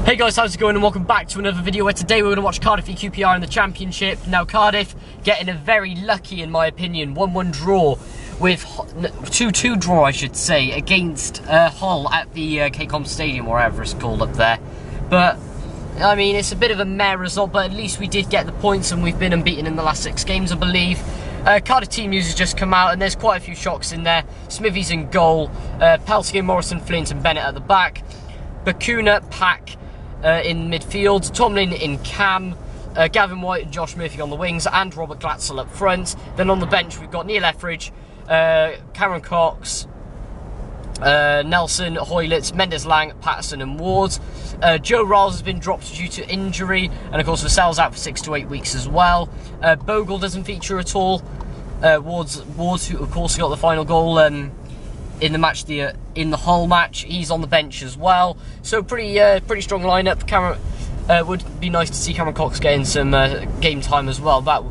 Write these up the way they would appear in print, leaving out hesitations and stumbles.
Hey guys, how's it going, and welcome back to another video where today we're going to watch Cardiff v QPR in the Championship. Now Cardiff getting a very lucky, in my opinion, 1-1 draw with 2-2 draw, I should say, against Hull at the KCOM Stadium, wherever it's called up there. But I mean, it's a bit of a meh result, but at least we did get the points and we've been unbeaten in the last 6 games, I believe. Cardiff team news has just come out and there's quite a few shocks in there. Smithies in goal, Peltier, Morrison, Flint and Bennett at the back, Bakuna, Pack in midfield, Tomlin in cam, Gavin White and Josh Murphy on the wings, and Robert Glatzel up front. Then on the bench we've got Neil Etheridge, Cameron Cox, Nelson, Hoylett, Mendes Lang, Patterson and Ward. Joe Riles has been dropped due to injury, and of course Vassell's out for 6 to 8 weeks as well. Bogle doesn't feature at all. Ward's who of course got the final goal in the match, in the Hull match, he's on the bench as well. So pretty strong lineup. Cameron would be nice to see Cameron Cox getting some game time as well. But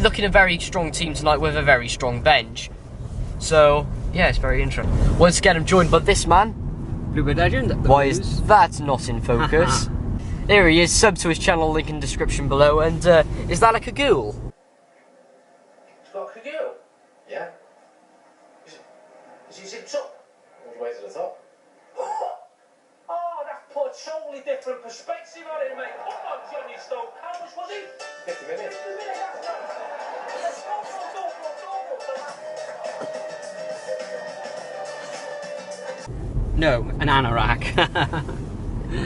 looking a very strong team tonight with a very strong bench. So yeah, it's very interesting. Once again, I'm joined by this man, Bluebird Legend. Why is that not in focus? There he is. Sub to his channel, link in description below. And is that like a ghoul? It's got a ghoul. Yeah. Is he zipped up? All the way to the top. Oh, that put a totally different perspective on it, mate. Come on, Johnny Stone. How much was he? 50 million. 50 million, that's right. No, an anorak.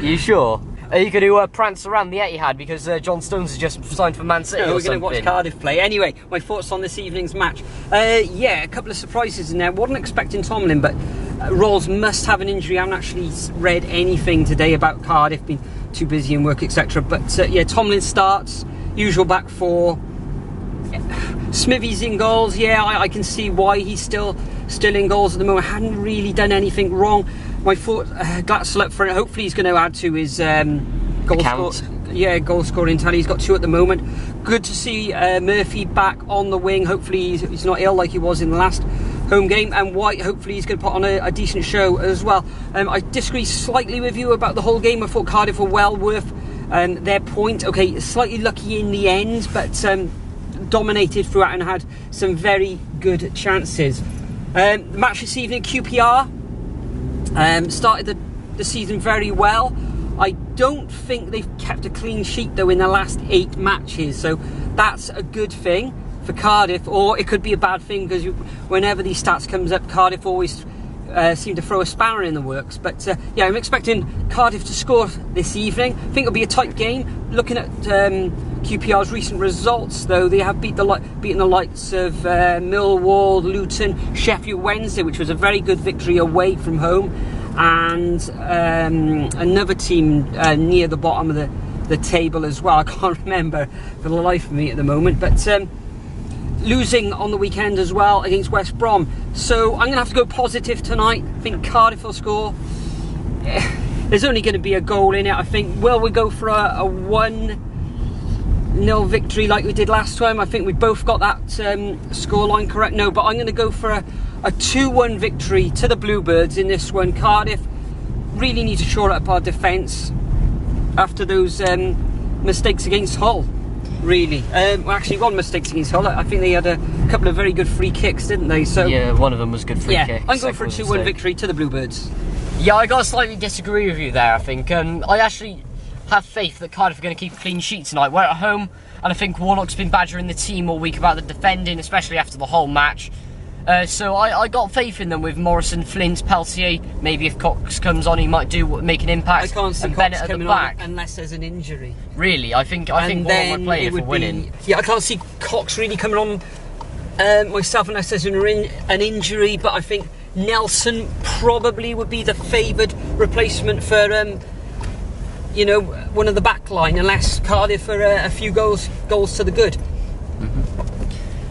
You sure? Are you going to prance around the Etihad because John Stones has just signed for Man City? No, or we're going to watch Cardiff play. Anyway, my thoughts on this evening's match. Yeah, a couple of surprises in there. Wasn't expecting Tomlin, but Rawls must have an injury. I haven't actually read anything today about Cardiff, been too busy in work, etc. But yeah, Tomlin starts, usual back four. Smithies in goals. Yeah, I can see why he's still in goals at the moment. Hadn't really done anything wrong. My thought, Glatzel up front, hopefully he's going to add to his goal scoring tally. He's got 2 at the moment. Good to see Murphy back on the wing. Hopefully he's not ill like he was in the last home game. And White, hopefully he's going to put on a decent show as well. I disagree slightly with you about the whole game. I thought Cardiff were well worth their point. Okay, slightly lucky in the end, but dominated throughout and had some very good chances. The match this evening, QPR started the season very well. I don't think they've kept a clean sheet though in the last 8 matches, so that's a good thing for Cardiff, or it could be a bad thing because whenever these stats comes up, Cardiff always seem to throw a spanner in the works. But yeah, I'm expecting Cardiff to score this evening. I think it'll be a tight game. Looking at QPR's recent results, though, they have beaten the likes of Millwall, Luton, Sheffield Wednesday, which was a very good victory away from home, and another team near the bottom of the table as well. I can't remember for the life of me at the moment, but losing on the weekend as well against West Brom. So I'm going to have to go positive tonight. I think Cardiff will score. There's only going to be a goal in it, I think. Will we go for a 1-0 victory like we did last time? I think we both got that scoreline correct. No, but I'm going to go for a 2-1 victory to the Bluebirds in this one. Cardiff really need to shore up our defence after those mistakes against Hull. Really, well, actually, one mistake against Hull. I think they had a couple of very good free kicks, didn't they? So yeah, one of them was good free kick. I'm going for a 2-1 victory to the Bluebirds. Yeah, I got to slightly disagree with you there. I think I actually have faith that Cardiff are going to keep a clean sheet tonight. We're at home, and I think Warnock's been badgering the team all week about the defending, especially after the whole match. So I got faith in them with Morrison, Flint, Peltier. Maybe if Cox comes on, he might make an impact. I can't see and Cox Bennett coming at the back on unless there's an injury. Really, I think Warnock might play if we're winning. Yeah, I can't see Cox really coming on myself unless there's an injury. But I think Nelson probably would be the favoured replacement for you know, one of the back line, unless Cardiff are a few goals to the good.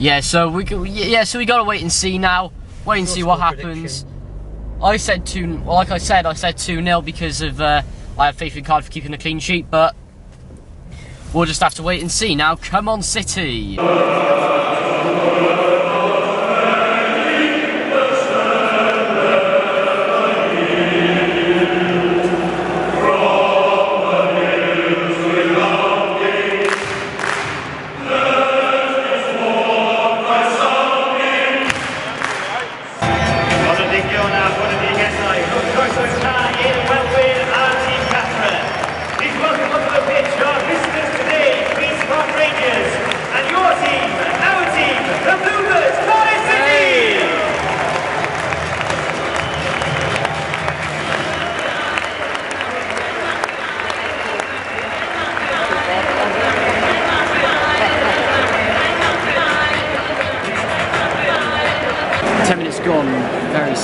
Yeah, so we gotta wait and see now. Wait and see what happens. I said 2. Well, like I said 2-0 because of I have faith in Cardiff for keeping a clean sheet, but we'll just have to wait and see. Now, come on, City.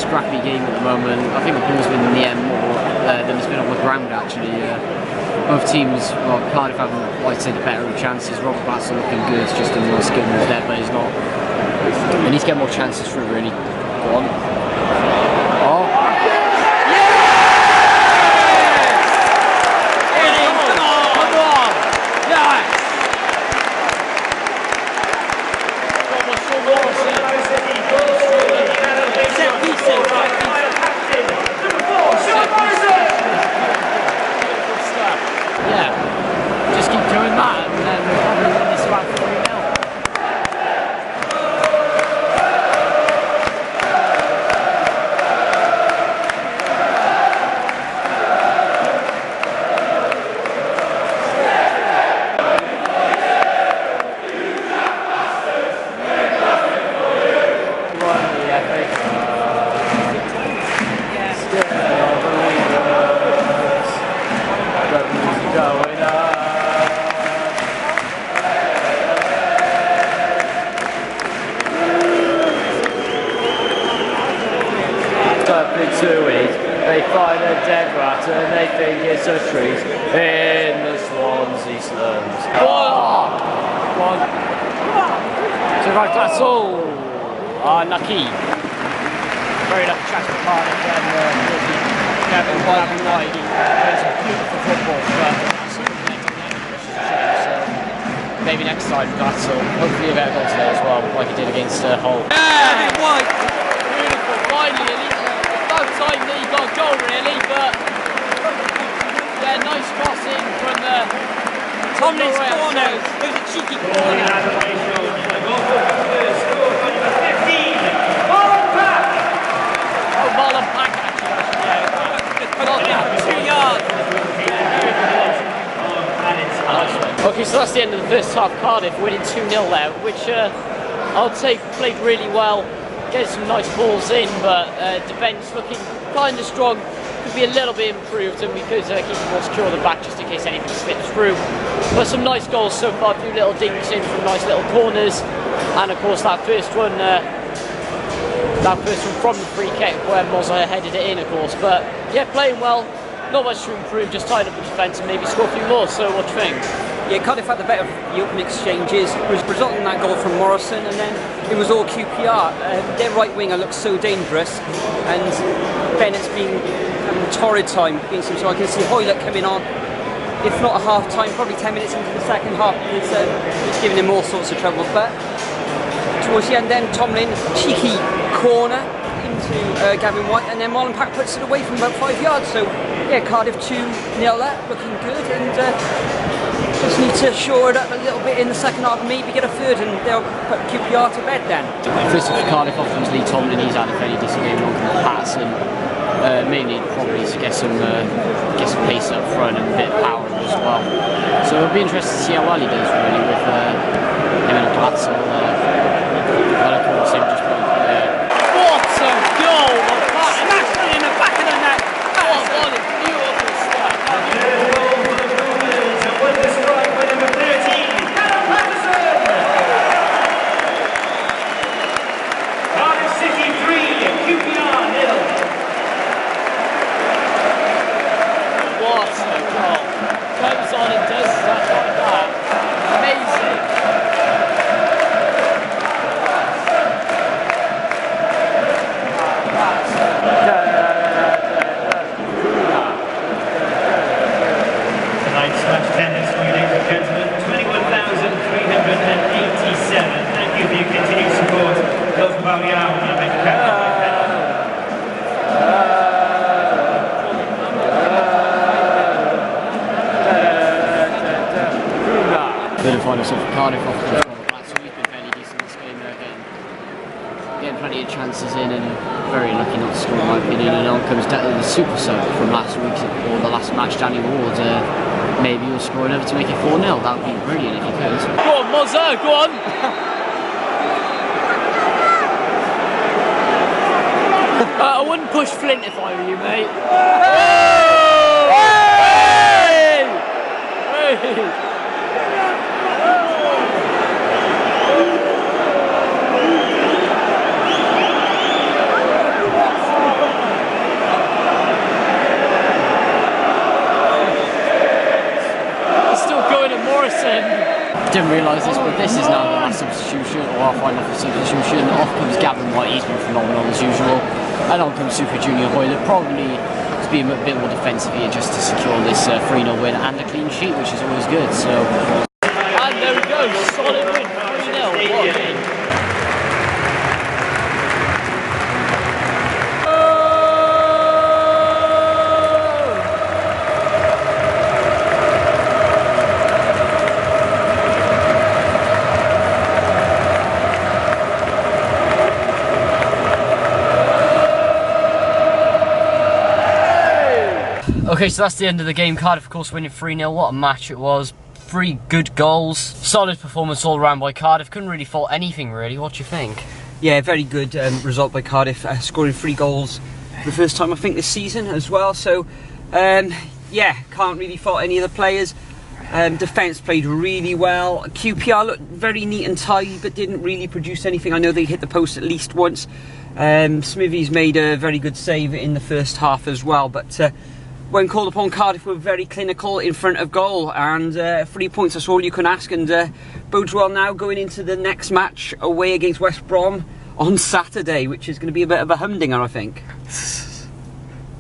scrappy game at the moment. I think the ball's been in the air more than it's been on the ground actually. Both teams, well, Cardiff having, I'd say, the better of chances. Robert Glatzel looking good, it's just a nice game there, but he's not. He needs to get more chances through, really. Go on. Oh. They find a dead rat and they think it's a treat in the Swansea slums. One. To right, that's all. Unlucky. Very lucky chance for Cardiff and Gavin White playing some beautiful football, but maybe next time that's all. Hopefully a better goal today as well, like he did against Hull. Gavin White! Beautiful, finally, about time that he got a goal really, but yeah, nice crossing from Tomlin's corner. It was a cheeky corner. Oh, Marlon Pack actually. Put on that 2 yards. Okay, so that's the end of the first half. Cardiff winning 2-0 there, which I'd say played really well. Getting some nice balls in, but defence looking kind of strong. Could be a little bit improved, and we could keep them more secure at the back just in case anything slips through. But some nice goals so far, a few little dinks in from nice little corners, and of course that first one from the free kick where Mozza headed it in, of course. But yeah, playing well, not much to improve, just tied up the defence and maybe score a few more. So what do you think? Yeah, Cardiff had the better of the open exchanges. It was resulting in that goal from Morrison, and then it was all QPR. Their right winger looks so dangerous, and Bennett's been having a torrid time against him. So I can see Hoylett coming on, if not a half time, probably 10 minutes into the second half. It's giving him all sorts of trouble. But towards the end, then Tomlin, cheeky corner into Gavin White, and then Marlon Pack puts it away from about 5 yards. So yeah, Cardiff 2-0 there, looking good, and just need to shore it up a little bit in the second half, maybe get a third, and they'll put QPR to bed then. First of all, Cardiff offers Lee Tomlin, he's had a fairly decent game on Patterson, mainly probably to get some pace up front and a bit of power as well. So it'll be interesting to see how well he does really with him and Glatzel. Well, of course, him just going What a goal! Smashing in the back of the net! what a beautiful stuff! Comes on and does stuff like that. Amazing. Tonight's match attendance for you, ladies and gentlemen, 21,387. Thank you for your continued support. Those about the hour and make a Good final stuff for Cardiff off the so we've been fairly decent this game there, getting plenty of chances in and very lucky not to score in my opinion. And on comes the super sub from last week or the last match, Danny Ward. Maybe you'll score another to make it 4-0. That would be brilliant if you could. Go on, Mozza, go on! I wouldn't push Flint if I were you, mate. Hey! Hey! Didn't realise this, but this is now the last substitution, or our final substitution. Off comes Gavin White, he's been phenomenal as usual. And on comes Super Junior Hoyler, probably to be a bit more defensive here just to secure this 3-0 win and a clean sheet, which is always good. So, and there we go, solid win, 3-0. What a win. Okay, so that's the end of the game. Cardiff, of course, winning 3-0. What a match it was. 3 good goals. Solid performance all around by Cardiff. Couldn't really fault anything, really. What do you think? Yeah, very good result by Cardiff, scoring 3 goals for the first time, I think, this season as well. So, yeah, can't really fault any of the players. Defence played really well. QPR looked very neat and tidy, but didn't really produce anything. I know they hit the post at least once. Smithies made a very good save in the first half as well, but when called upon, Cardiff were very clinical in front of goal, and 3 points, that's all you can ask, and bodes well now going into the next match away against West Brom on Saturday, which is going to be a bit of a humdinger, I think.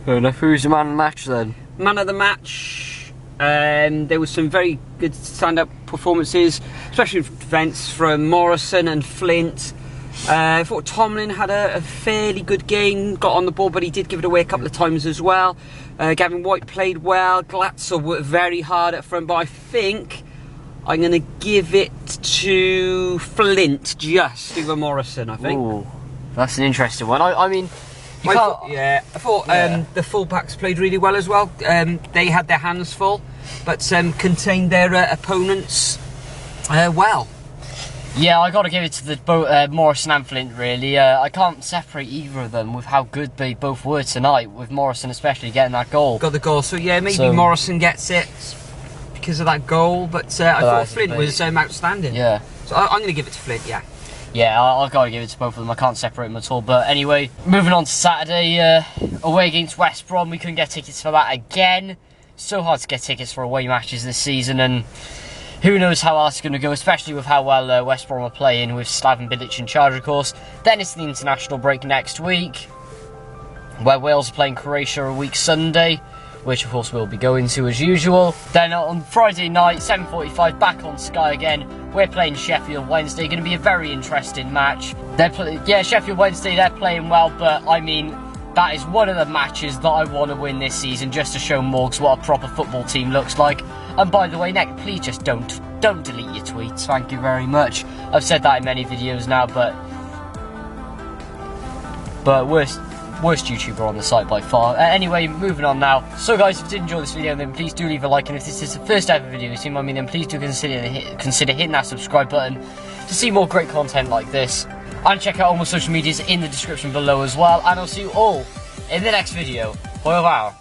Fair enough. Who's the man of the match then? Man of the match, there was some very good stand-up performances, especially defence from Morrison and Flint. I thought Tomlin had a fairly good game, got on the ball, but he did give it away a couple of times as well. Gavin White played well. Glatzel worked very hard at front, but I think I'm going to give it to Flint just over Morrison, I think. Ooh, that's an interesting one. I mean, I thought the full-backs played really well as well. They had their hands full, but contained their opponents well. Yeah, I got to give it to the Morrison and Flint, really. I can't separate either of them with how good they both were tonight, with Morrison especially getting that goal. Got the goal, so yeah, maybe Morrison gets it because of that goal, but I thought Flint was outstanding. Yeah. So I'm going to give it to Flint, yeah. Yeah, I've got to give it to both of them. I can't separate them at all. But anyway, moving on to Saturday, away against West Brom. We couldn't get tickets for that again. So hard to get tickets for away matches this season, and who knows how that's going to go, especially with how well West Brom are playing with Slaven Bilic in charge, of course. Then it's the international break next week, where Wales are playing Croatia a week Sunday, which of course we'll be going to as usual. Then on Friday night, 7:45, back on Sky again. We're playing Sheffield Wednesday. Going to be a very interesting match. Sheffield Wednesday, they're playing well, but I mean, that is one of the matches that I want to win this season, just to show Morgs what a proper football team looks like. And by the way, Nick, please just don't delete your tweets. Thank you very much. I've said that in many videos now, but worst YouTuber on the site by far. Anyway, moving on now. So guys, if you did enjoy this video, then please do leave a like, and if this is the first ever video you've seen by me, then please do consider hitting that subscribe button to see more great content like this. And check out all my social medias in the description below as well, and I'll see you all in the next video. Au revoir.